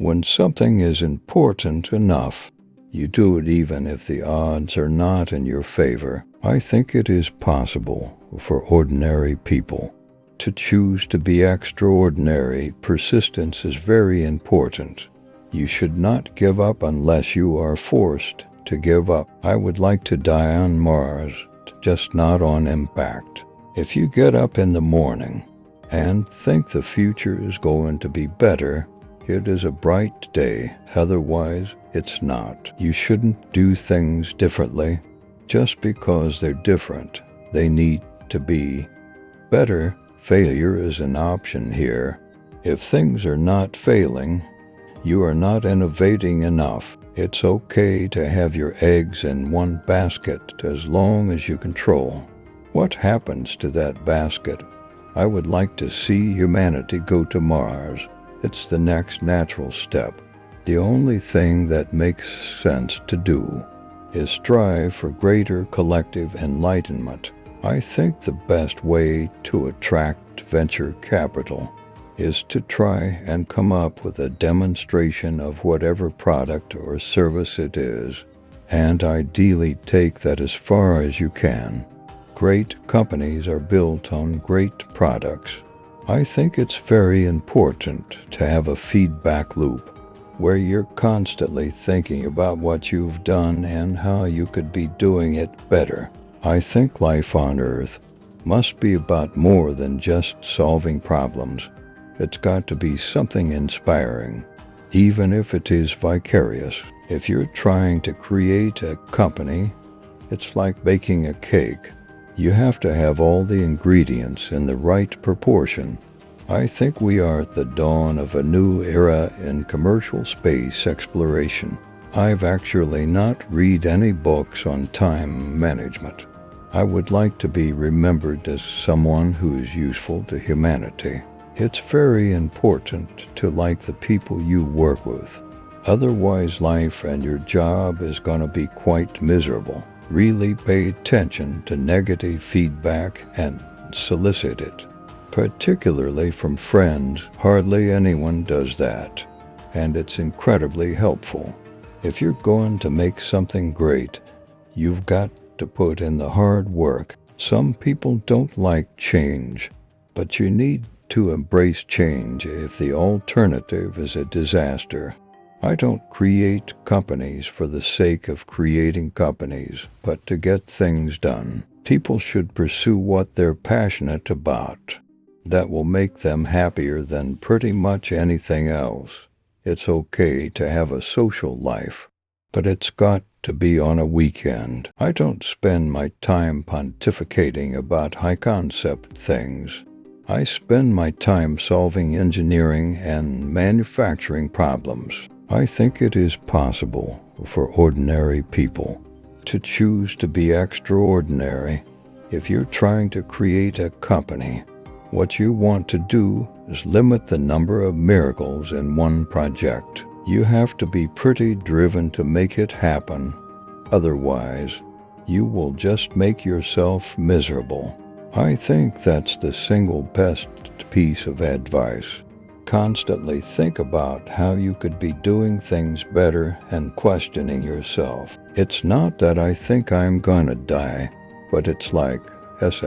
When something is important enough, you do it even if the odds are not in your favor. I think it is possible for ordinary people to choose to be extraordinary. Persistence is very important. You should not give up unless you are forced to give up. I would like to die on Mars, just not on impact. If you get up in the morning and think the future is going to be better, it is a bright day. Otherwise, it's not. You shouldn't do things differently just because they're different. They need to be better. Failure is an option here. If things are not failing, you are not innovating enough. It's okay to have your eggs in one basket as long as you control what happens to that basket. I would like to see humanity go to Mars. It's the next natural step. The only thing that makes sense to do is strive for greater collective enlightenment. I think the best way to attract venture capital is to try and come up with a demonstration of whatever product or service it is, and ideally take that as far as you can. Great companies are built on great products. I think it's very important to have a feedback loop where you're constantly thinking about what you've done and how you could be doing it better. I think life on Earth must be about more than just solving problems. It's got to be something inspiring, even if it is vicarious. If you're trying to create a company, it's like baking a cake. You have to have all the ingredients in the right proportion. I think we are at the dawn of a new era in commercial space exploration. I've actually not read any books on time management. I would like to be remembered as someone who is useful to humanity. It's very important to like the people you work with. Otherwise, life and your job is going to be quite miserable. Really pay attention to negative feedback and solicit it, particularly from friends. Hardly anyone does that, and it's incredibly helpful. If you're going to make something great, you've got to put in the hard work. Some people don't like change, but you need to embrace change if the alternative is a disaster. I don't create companies for the sake of creating companies, but to get things done. People should pursue what they're passionate about. That will make them happier than pretty much anything else. It's okay to have a social life, but it's got to be on a weekend. I don't spend my time pontificating about high-concept things. I spend my time solving engineering and manufacturing problems. I think it is possible for ordinary people to choose to be extraordinary. If you're trying to create a company, what you want to do is limit the number of miracles in one project. You have to be pretty driven to make it happen. Otherwise, you will just make yourself miserable. I think that's the single best piece of advice. Constantly think about how you could be doing things better and questioning yourself. It's not that I think I'm gonna die, but it's like S*******.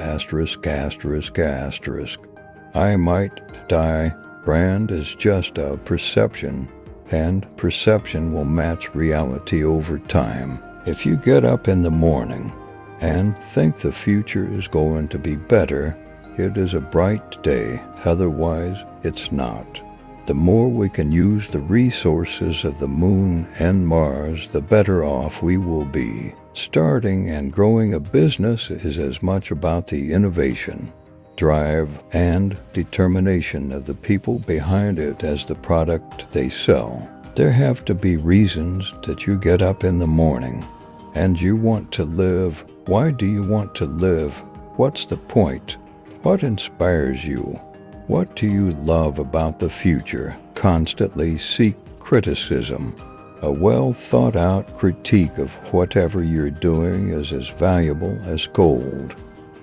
I might die. Brand is just a perception, and perception will match reality over time. If you get up in the morning and think the future is going to be better, it is a bright day. Otherwise, it's not. The more we can use the resources of the moon and Mars, the better off we will be. Starting and growing a business is as much about the innovation, drive, and determination of the people behind it as the product they sell. There have to be reasons that you get up in the morning and you want to live. Why do you want to live? What's the point? What inspires you? What do you love about the future? Constantly seek criticism. A well-thought-out critique of whatever you're doing is as valuable as gold.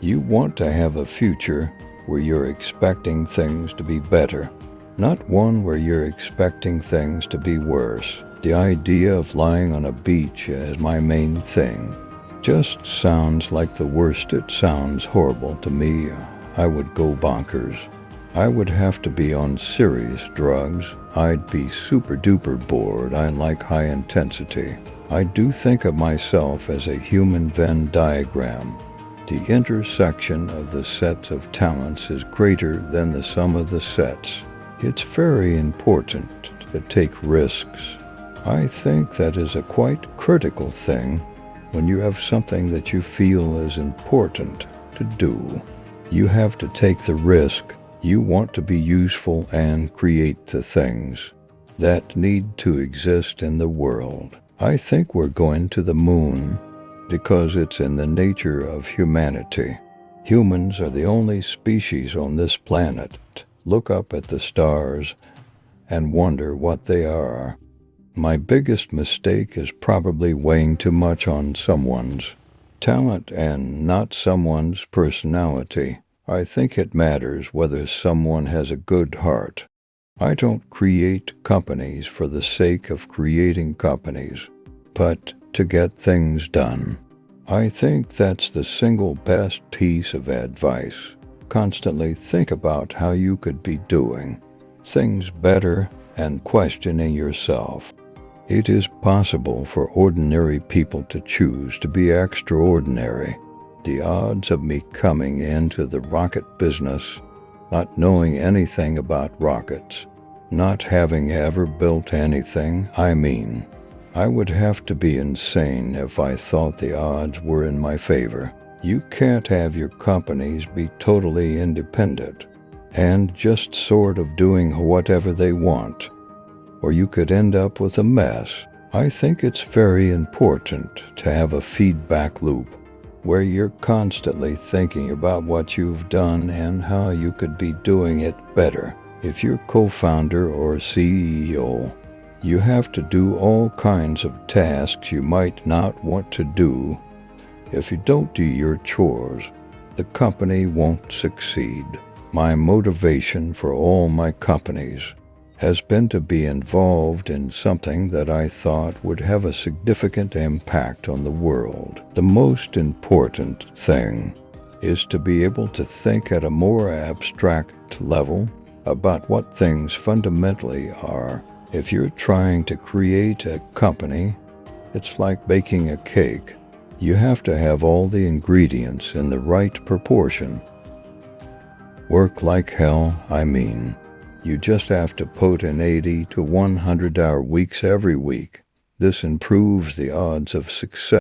You want to have a future where you're expecting things to be better. not one where you're expecting things to be worse. The idea of lying on a beach as my main thing just sounds like the worst. It sounds horrible to me. I would go bonkers. I would have to be on serious drugs. I'd be super duper bored. I like high intensity. I do think of myself as a human Venn diagram. The intersection of the sets of talents is greater than the sum of the sets. It's very important to take risks. I think that is a quite critical thing when you have something that you feel is important to do. You have to take the risk. You want to be useful and create the things that need to exist in the world. I think we're going to the moon because it's in the nature of humanity. Humans are the only species on this planet. Look up at the stars and wonder what they are. My biggest mistake is probably weighing too much on someone's talent and not someone's personality. I think it matters whether someone has a good heart. I don't create companies for the sake of creating companies, but to get things done. I think that's the single best piece of advice. Constantly think about how you could be doing things better and questioning yourself. It is possible for ordinary people to choose to be extraordinary. The odds of me coming into the rocket business, not knowing anything about rockets, not having ever built anything, I would have to be insane if I thought the odds were in my favor. You can't have your companies be totally independent and just sort of doing whatever they want, or you could end up with a mess. I think it's very important to have a feedback loop where you're constantly thinking about what you've done and how you could be doing it better. If you're co-founder or CEO, you have to do all kinds of tasks you might not want to do. If you don't do your chores, the company won't succeed. My motivation for all my companies has been to be involved in something that I thought would have a significant impact on the world. The most important thing is to be able to think at a more abstract level about what things fundamentally are. If you're trying to create a company, it's like baking a cake. You have to have all the ingredients in the right proportion. Work like hell, You just have to put in 80 to 100-hour weeks every week. This improves the odds of success.